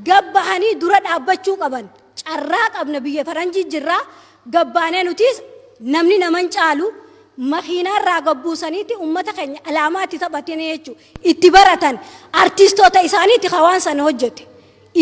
gabbahanii dura dhaabbachuu qaban carraa qabna biyya faranjii jirra gabbaanee nutis namni naman caalu makiinaa irraa gabbuusaniiti ummata keenya alaamaatti taphatanii jechuudha itti baratan artistoota isaaniitti hawaan sana hojjete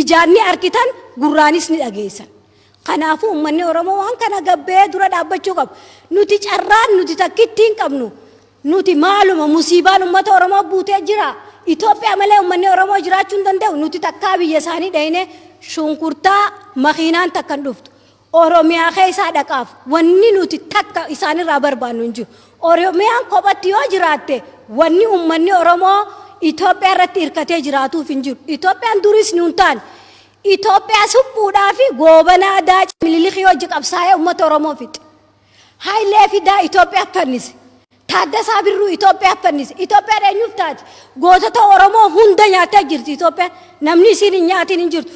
ijaanni arkitan gurraanis ni dhageessan kanaafuu ummanni Oromoo waan kana gabbee dura dhaabbachuu qabu nuti carraan nuti takkittiin qabnu nuti maaluma musiibaan ummata Oromoo buutee jira Itoophiyaa malee ummanni Oromoo jiraachuu hin danda'u nuti takkaa biyya isaanii dhayne shunkurtaa makiinaan takkan dhuftu Oromiyaa keessa dhaqaaf wanni nuti takka isaanirraa barbaannu hin jiru Oromiyaan kophatti yoo jiraatte wanni ummanni Oromoo Itoophiyaa irratti hirkatee jiraatuuf hin jiru Itoophiyaan duris nuun taane Itoophiyaa suphuudhaa fi goobanaa aadaa Minilikii hojii qabsaa'ee ummata Oromoo fixe Haayilee Fidaa Itoophiyaa fannise Taaddasaa Birruu Itoophiyaa fannise Itoophiyaa eenyuuf taate gootota Oromoo hunda nyaatee jirti Itoophiyaa namni isiin hin nyaatin hin jirtu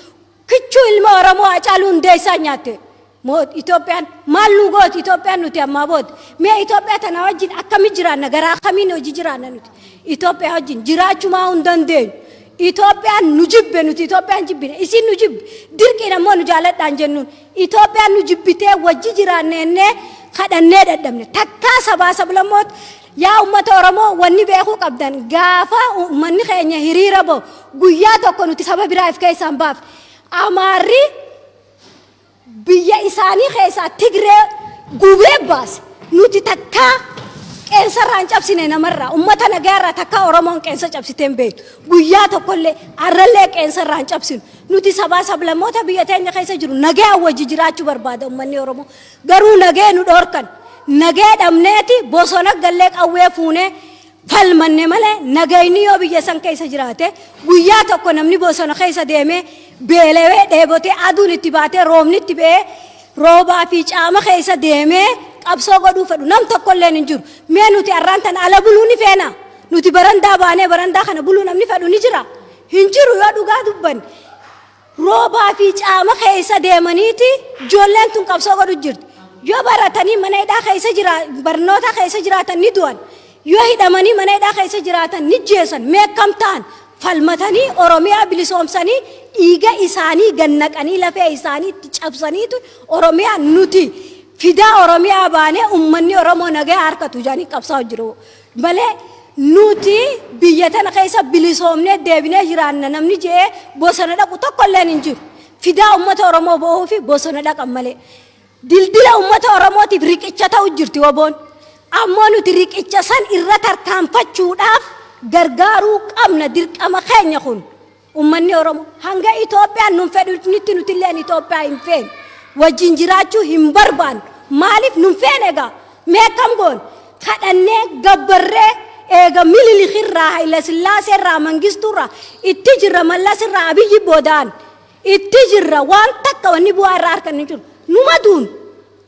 kichuu ilma Oromoo Hacaaluu Hundeessaa nyaatte Itoophiyaan maal nu gooti Itoophiyaan nuti ammaa booti mee Itoophiyaa tana wajjin akkami jiraanna garaa akkamiin hojii jiraanna nuti Itoophiyaa wajjin jiraachumaa hin dandeenyu Itoophiyaan nu jibbe nuti Itoophiyaan jibbine isin nu jibbe dirqiin ammoo nu jaaladhaan jennuun Itoophiyaan nu jibbitee wajji jiraannee kadhannee dadhabne takkaa sabaa sablammoota yaa ummata Oromoo wanni beekuu qabdan gaafa ummanni keenya hiriira ba'u guyyaa tokko nuti saba biraa if keessaan baaf Amaarri biyya isaanii keessaa Tigree gubee baase nuti takkaa qeensa irraa hin cabsine namarraa ummata nagaarraa takkaa Oromoon qeensa cabsiteen beektu guyyaa tokkollee arrallee qeensa irraa hin cabsinu nuti sabaa sablammoota biyya teenya keessa jiru nagaa wajji jiraachuu barbaada ummanni Oromoo garuu nagaa nu dhorkan nagaa dhabneeti bosona gallee qawwee fuunee falmanne malee nagayni yoo biyya san keessa jiraate guyyaa tokko namni bosona keessa deemee beelawee dheebotee aduun itti baatee roobni itti ba'ee roobaa fi caama keessa deemee qabsoo godhuu fedhu nam tokkolleen hin jiru mee nuti arraan tan ala buluu ni feena nuti barandaa baanee barandaa kana buluu namni fedhu ni jira hin jiru yoo dhugaa dubbanne roobaa fi caama keessa deemaniiti ijoolleen tun qabsoo godhu jirti yoo baratanii mana hidhaa keessa barnoota keessa jiraatan ni du'an yoo hidhamanii mana hidhaa keessa jiraatan ni jeesan mee kam ta'an falmatanii Oromiyaa bilisoomsanii dhiiga isaanii gannaqanii lafee isaaniitti cabsaniitu Oromiyaa nuti fidaa Oromiyaa baanee ummanni Oromoo nagaa harkatu jaanii qabsaa jiru malee nuti biyya tana keessa bilisoomnee deebinee jiraanna namni jee bosona dhaqu tokkolleen hin jiru fidaa ummata Oromoo ba'uu fi bosona dhaqan malee dildila ummata Oromootiif riqicha ta'u jirti woboon ammoo nuti riqicha san irra tarkaanfachuudhaaf gargaaruu qabna dirqama keenya kun ummanni Oromoo hanga Itoophiyaan nun fedhutti nuti illee Itoophiyaa hin feene wajjin jiraachuu hin barbaannu maaliif nun feene egaa mee kam goon kadhannee gabbarree eega Minilikirraa Haayile Sillaaseerraa Mangistuurraa itti jirra Mallasirraa Abiyyi boodaan itti jirra waan takka wanni bu'aa irraa harkan hin jiru numa duun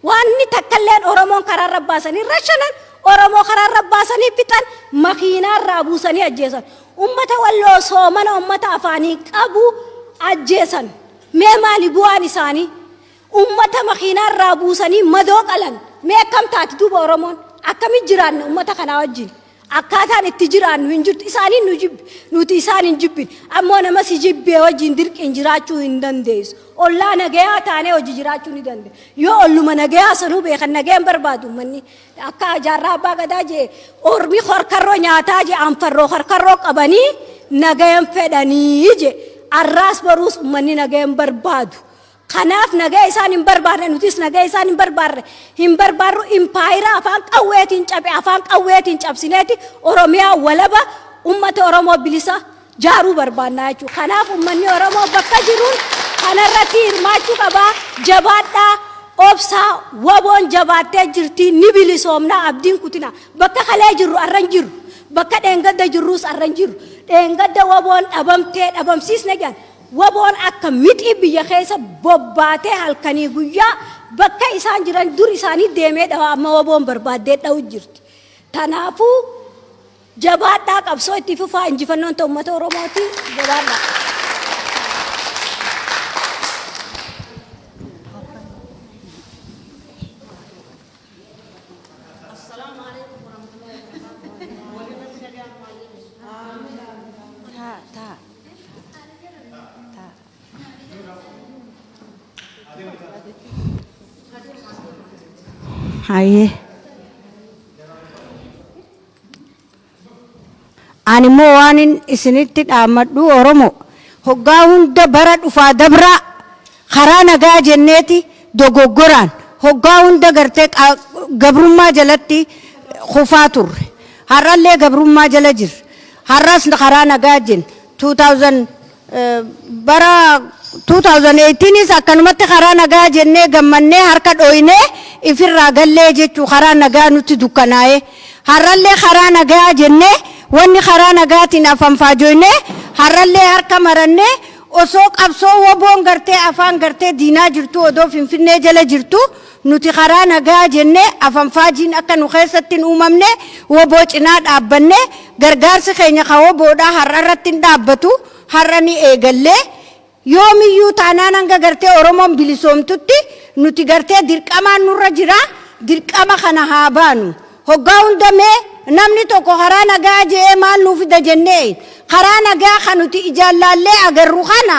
waanni takkalleen Oromoon karaarra baasanii rashanan Oromoo karaarra baasanii fixan makiinaarraa buusanii ajjeesan ummata Walloo soomana ummata afaanii qabu ajjeesan mee maali bu'aan isaanii ummata makiinaarraa buusanii madoo qalan mee akkam taati duuba Oromoon akkamitti jiraanna ummata kanaa wajjin akkaataan itti jiraannu hin jirtu isaanii nu jibbi nuti isaan hin jibbin ammoo nama si jibbee wajjin dirqiin jiraachuu hin dandeessu ollaa nagayaa taanee hojii jiraachuu ni dandeenya yoo olluma nagayaa sanuu beekan nagayaan barbaadu manni akka jaarraa abbaa gadaa jee ormi horkarroo nyaataa jee anfarroo horkarroo qabanii nagayaan fedhanii jee arraas baruus ummanni nagayaan barbaadu kanaaf nagaa isaan hin barbaarre nutis nagaa isaan hin barbaarru impaayira afaan qawweetiin cabsineeti Oromiyaa walaba ummata Oromoo bilisa jaaruu barbaannaa jechuudha kanaaf ummanni Oromoo bakka jiruun kanarratti hirmaachuu qabaa jabaadhaa obsaa waboon jabaattee jirti ni bilisoomnaa abdiin kutina bakka kalee jirru arran jiru bakka dheengadda jirruus arran jiru dheengadda waboon dhabamtee dhabamsiisne gaan waboon akka mixii biyya keessa bobbaatee halkanii guyyaa bakka isaan jiran dur isaanii deemee dhawa amma waboon barbaaddee dha'u jirti tanaafuu jabaadhaa qabsoo itti fufaa injifannoon ta'u uummata Oromooti jabaadhaa. haye ani moo waanin isinitti dhaammadhu Oromoo hoggaa hunda bara dhufaa dabraa karaa nagaa jenneeti dogoggoraan hoggaa hunda gartee gabrummaa jalatti kufaa turre har'allee gabrummaa jala jir har'as karaa nagaa jen 2000 bara 2018 akkanumatti karaa nagaa jennee gammannee harka dhooynee ifirraa gallee jechuu karaa nagaa nutti dukkanaa'e har'allee karaa nagaa jennee wanni karaa nagaatiin afanfaajoynee har'allee harka marannee osoo qabsoo woboon gartee afaan gartee diinaa jirtu odoo finfinnee jala jirtu nuti karaa nagaa jennee afanfaajiin akka nu keessatti hin uumamne woboo cinaa dhaabbanne gargaarsi keenya ka woboodhaa har'arratti hin dhaabbatu har'a ni eegallee yoomiyyuu taanaan hanga gartee Oromoon bilisoomtutti nuti gartee dirqamaan nurra jira dirqama kana haa baanu hoggaa hundamee namni tokko karaa nagaa jee maal nuuf fida jennee karaa nagaa kan nuti ijaallaallee agarru kana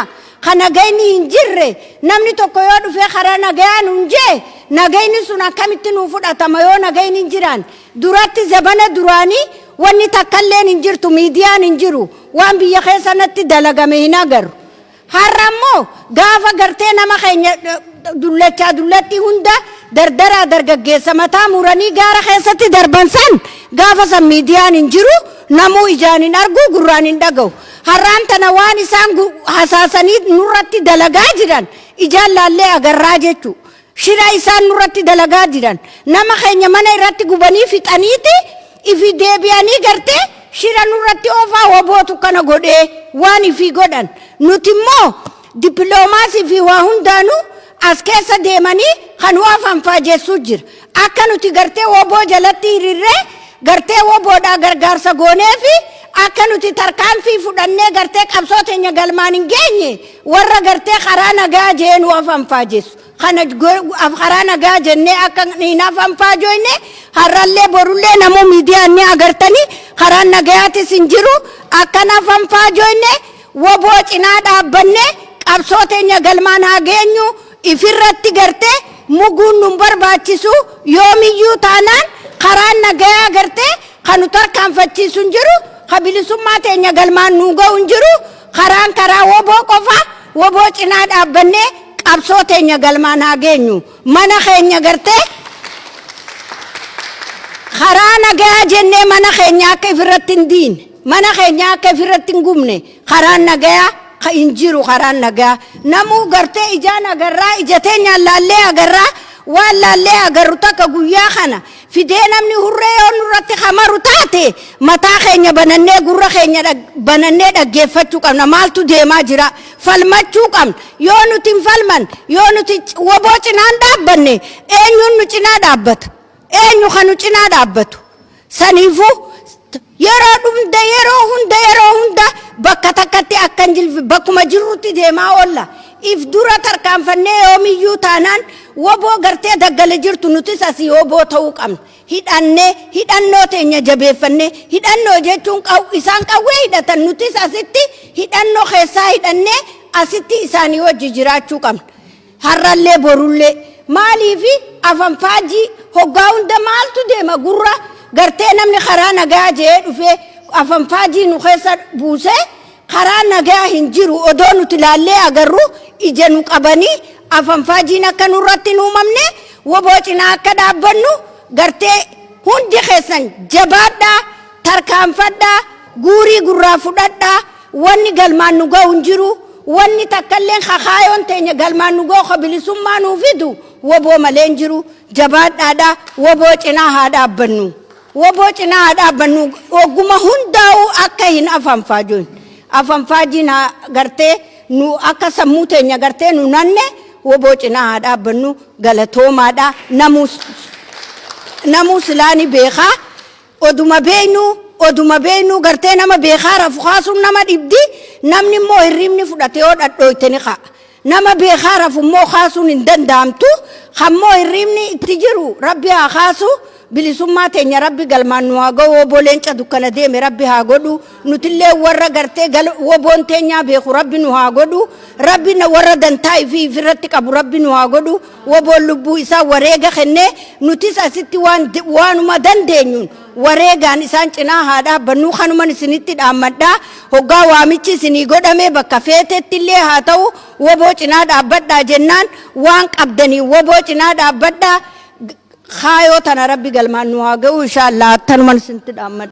nagayni hin jirre namni tokko yoo dhufee karaa nagaa nuun jee nagayni sun akkamitti nuuf fudhatama yoo nagayni hin jiran duratti zabana duraanii wanni takkalleen hin jirtu miidiyaan hin jiru waan biyya keessatti dalagame hin agarru har'a immoo gaafa gartee nama keenya dullatti hunda dardara dargaggeessa mataa muranii gaara keessatti darbansan gaafa san miidiyaan hin jiru namuu ijaan hin argu gurraan hin dhaga'u har'aan tana waan isaan hasaasanii nurratti dalagaa jiran ijaan laallee agarraa jechuu shira isaan nurratti dalagaa jiran nama keenya mana irratti gubanii fixaniiti ifi deebi'anii gartee shira nurratti oofaa wobootu kana godhee waan ifi godhan nuti immoo dippiloomaasii fi waa hundaanuu as keessa deemanii kan afanfaajeessuu jira akka nuti gartee woboo jalatti hiriirree gartee woboodhaa gargaarsa goonee fi akka nuti tarkaanfii fudhannee gartee qabsoo teenya galmaan hin geenye warra gartee karaa nagaa jeenu afanfaajeessu kana karaa nagaa jennee akka hin afanfaajoyne har'allee borullee namuu miidiyaan ni agartanii karaa nagayaatis hin jiru akka afanfaajoyne woboo cinaa dhaabbanne qabsoo teenya galmaan haa geenyu ifirratti gartee muguun nun barbaachisu yoomiyyuu taanaan karaa nagayaa gartee kanu tarkaanfachiisu hin jiru kabilisummaa teenya galmaan nu ga'u hin jiru karaa woboo qofa woboo cinaa dhaabbannee qabsoo teenya galmaan haa geenyu mana keenya gartee karaa nagayaa jennee mana keenya akka ifirratti hin diine mana keenya akka ifirratti hin gubne karaa nagayaa injiru karaa nagaa namuu gartee ijaan agarraa ija teenyaan laallee agarraa waan laallee agarru takka guyyaa kana fidee namni hurree yoo nurratti hamaru taate mataa keenya banannee gurra keenya banannee dhaggeeffachuu qabna maaltu deemaa jira falmachuu qabna yoo nuti hin falman yoo nuti woboo cinaan dhaabbanne eenyuun nu cinaa dhaabbata eenyu kan nu cinaa dhaabbatu saniifuu yeroo hunda bakka takkatti akkan jilfi bakkuma jirrutti deemaa olla if dura tarkaanfannee yoomiyyuu taanaan woboo gartee daggala jirtu nutis asii woboo ta'uu qabna hidhannoo teenya jabeeffannee hidhannoo jechuun isaan qawwee hidhatan nutis asitti hidhannoo keessaa hidhannee asitti isaanii wajji jiraachuu qabna har'allee borullee maaliifi afanfaajii hoggaa hunda maaltu deema gurra gartee namni karaa nagaa jee dhufee afanfaajii nu keessa buusee karaa nagaa hin jiru odoo nuti laallee agarru ija nu qabanii afanfaajiin akka nurratti hin uumamne woboo cinaa akka dhaabbannu gartee hundi keessan jabaadhaa tarkaanfadhaa guurii gurraa fudhadhaa wanni galmaan nu ga'u hin jiru wanni takkalleen kakaayoon teenya galmaan nu ga'u bilisummaa nuu fidu woboo malee hin jiru jabaadhaadhaa woboo cinaa haa dhaabbannu woboo cinaa haa dhaabbannu ogguma hundaa'uu akka hin afanfaajoon afanfaajiin gartee nu akka sammuu teenya gartee nu nanne woboo cinaa haa dhaabbannu galatoomaadhaa namuu silaani beekaa oduma beeynu gartee nama beekaa rafu kaasuun nama dhibdi namni immoo hirribni fudhate yoo dhadhooyteni kaa nama beekaa rafu immoo kaasuun hin danda'amtu kammoo hirribni itti jiru rabbi haa kaasu bilisummaa teenya rabbi galmaan nu haa ga'u woboo leenca dukkana deeme rabbi haa godhu nutillee warra gartee woboon teenyaa beeku rabbi nu haa godhu rabbi na warra dantaa fi irratti qabu rabbi nu haa godhu woboon lubbuu isaa wareega kennee nutis asitti waanuma dandeenyuun wareegaan isaan cinaa haa dhaabbannu kanuman isinitti dhaammadhaa hoggaa waamichi isinii godhame bakka feetetti illee haa ta'u woboo cinaa dhaabbadhaa jennaan waan qabdanii woboo cinaa dhaabbadhaa خايو تنا ربي قال ما نواجه وإن شاء الله تنمن سنتد أمد